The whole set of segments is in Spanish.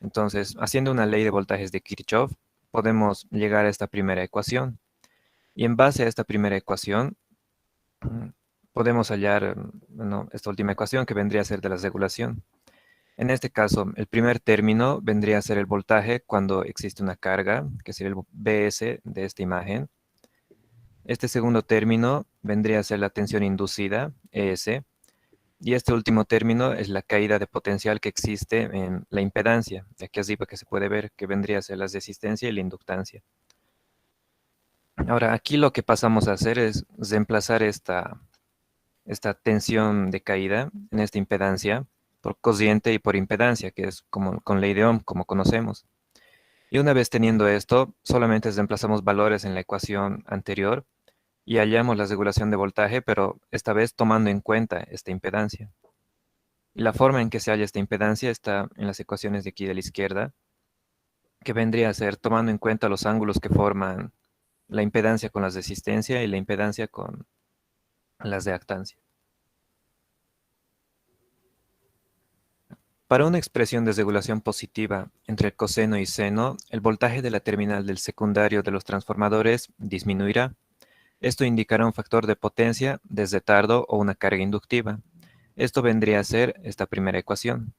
Entonces, haciendo una ley de voltajes de Kirchhoff, podemos llegar a esta primera ecuación. Y en base a esta primera ecuación, mm, podemos hallar, bueno, esta última ecuación que vendría a ser de la regulación. En este caso, el primer término vendría a ser el voltaje cuando existe una carga, que sería el Bs de esta imagen. Este segundo término vendría a ser la tensión inducida, Es. Y este último término es la caída de potencial que existe en la impedancia, de aquí arriba que se puede ver que vendría a ser la resistencia y la inductancia. Ahora, aquí lo que pasamos a hacer es reemplazar esta tensión de caída en esta impedancia por cociente y por impedancia, que es como con ley de Ohm, como conocemos. Y una vez teniendo esto, solamente reemplazamos valores en la ecuación anterior y hallamos la regulación de voltaje, pero esta vez tomando en cuenta esta impedancia. Y la forma en que se halla esta impedancia está en las ecuaciones de aquí de la izquierda, que vendría a ser tomando en cuenta los ángulos que forman la impedancia con la resistencia y la impedancia con las reactancias. Para una expresión de regulación positiva entre el coseno y seno, el voltaje de la terminal del secundario de los transformadores disminuirá. Esto indicará un factor de potencia de retardo o una carga inductiva. Esto vendría a ser esta primera ecuación.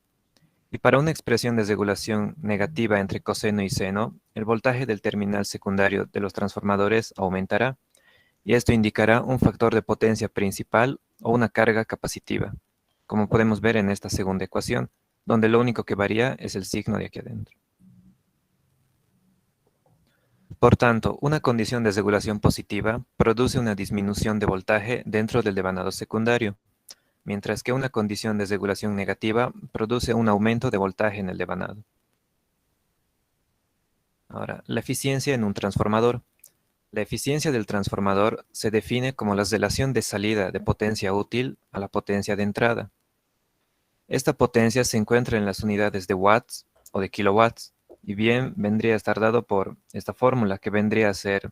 Y para una expresión de regulación negativa entre coseno y seno, el voltaje del terminal secundario de los transformadores aumentará, y esto indicará un factor de potencia principal o una carga capacitiva, como podemos ver en esta segunda ecuación, donde lo único que varía es el signo de aquí adentro. Por tanto, una condición de regulación positiva produce una disminución de voltaje dentro del devanado secundario, mientras que una condición de regulación negativa produce un aumento de voltaje en el devanado. Ahora, la eficiencia en un transformador. La eficiencia del transformador se define como la relación de salida de potencia útil a la potencia de entrada. Esta potencia se encuentra en las unidades de watts o de kilowatts, y bien vendría a estar dado por esta fórmula que vendría a ser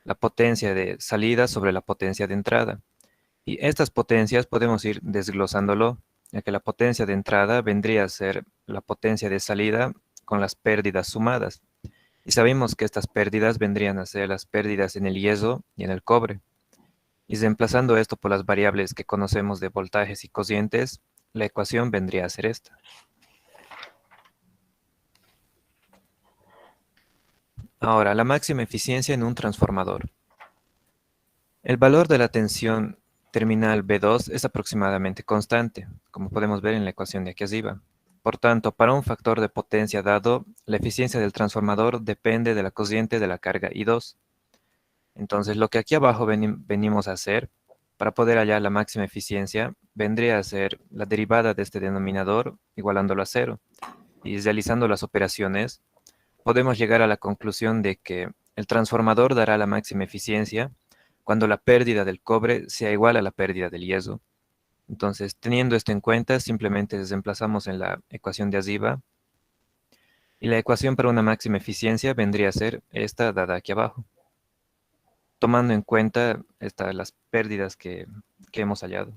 la potencia de salida sobre la potencia de entrada. Y estas potencias podemos ir desglosándolo, ya que la potencia de entrada vendría a ser la potencia de salida con las pérdidas sumadas. Y sabemos que estas pérdidas vendrían a ser las pérdidas en el hierro y en el cobre. Y reemplazando esto por las variables que conocemos de voltajes y cocientes, la ecuación vendría a ser esta. Ahora, la máxima eficiencia en un transformador. El valor de la tensión terminal B2 es aproximadamente constante, como podemos ver en la ecuación de aquí arriba. Por tanto, para un factor de potencia dado, la eficiencia del transformador depende de la cociente de la carga I2. Entonces, lo que aquí abajo venimos a hacer para poder hallar la máxima eficiencia vendría a ser la derivada de este denominador igualándolo a cero. Y realizando las operaciones, podemos llegar a la conclusión de que el transformador dará la máxima eficiencia cuando la pérdida del cobre sea igual a la pérdida del hierro. Entonces, teniendo esto en cuenta, simplemente reemplazamos en la ecuación de arriba y la ecuación para una máxima eficiencia vendría a ser esta dada aquí abajo, tomando en cuenta las pérdidas que hemos hallado,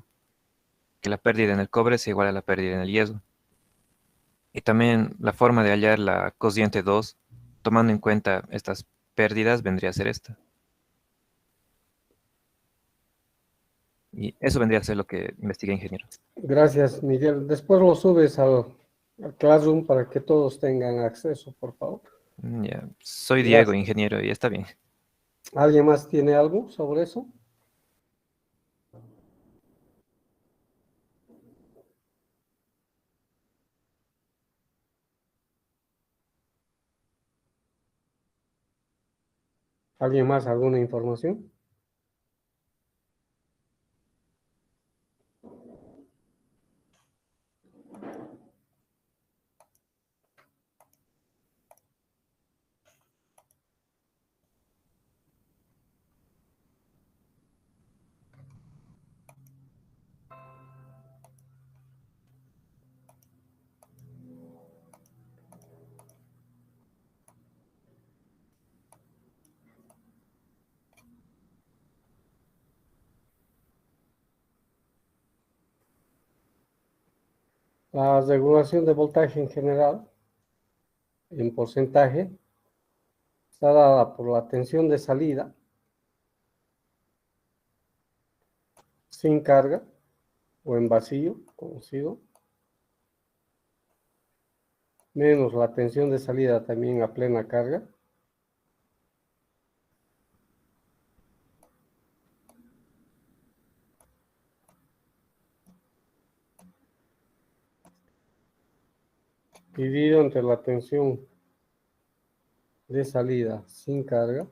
que la pérdida en el cobre sea igual a la pérdida en el hierro. Y también la forma de hallar la cociente 2, tomando en cuenta estas pérdidas, vendría a ser esta. Y eso vendría a ser lo que investigué, ingeniero. Gracias, Miguel. Después lo subes al Classroom para que todos tengan acceso, por favor. Ya, soy Diego, Gracias. ingeniero, y está bien. ¿Alguien más tiene algo sobre eso? ¿Alguien más alguna información? La regulación de voltaje en general. en porcentaje está dada por la tensión de salida sin carga o en vacío, conocido, menos la tensión de salida también a plena carga, dividido entre la tensión de salida sin carga,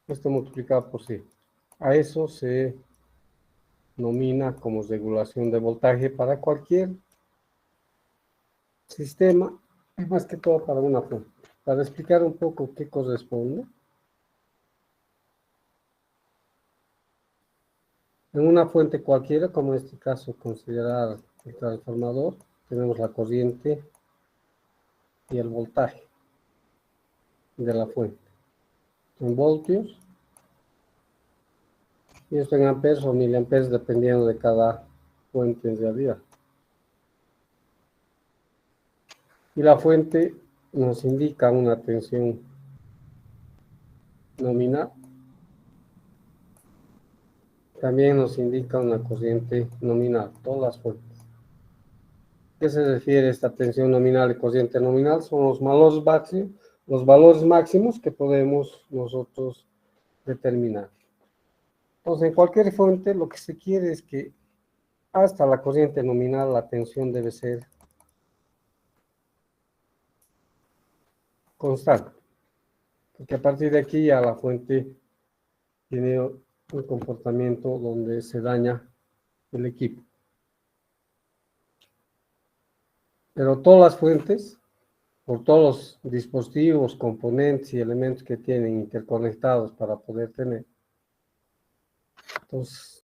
esto multiplicado por 100. A eso se denomina como regulación de voltaje para cualquier sistema, y más que todo para una fuente. Para explicar un poco qué corresponde, en una fuente cualquiera, como en este caso considerar el transformador, tenemos la corriente y el voltaje de la fuente en voltios, y esto en amperes o miliamperes dependiendo de cada fuente en realidad. Y la fuente nos indica una tensión nominal, también nos indica una corriente nominal, todas las fuentes. ¿Qué se refiere esta tensión nominal y corriente nominal? Son los valores máximos que podemos nosotros determinar. Entonces, en cualquier fuente lo que se quiere es que hasta la corriente nominal la tensión debe ser constante, porque a partir de aquí ya la fuente tiene un comportamiento donde se daña el equipo. Pero todas las fuentes, por todos los dispositivos, componentes y elementos que tienen interconectados para poder tener, entonces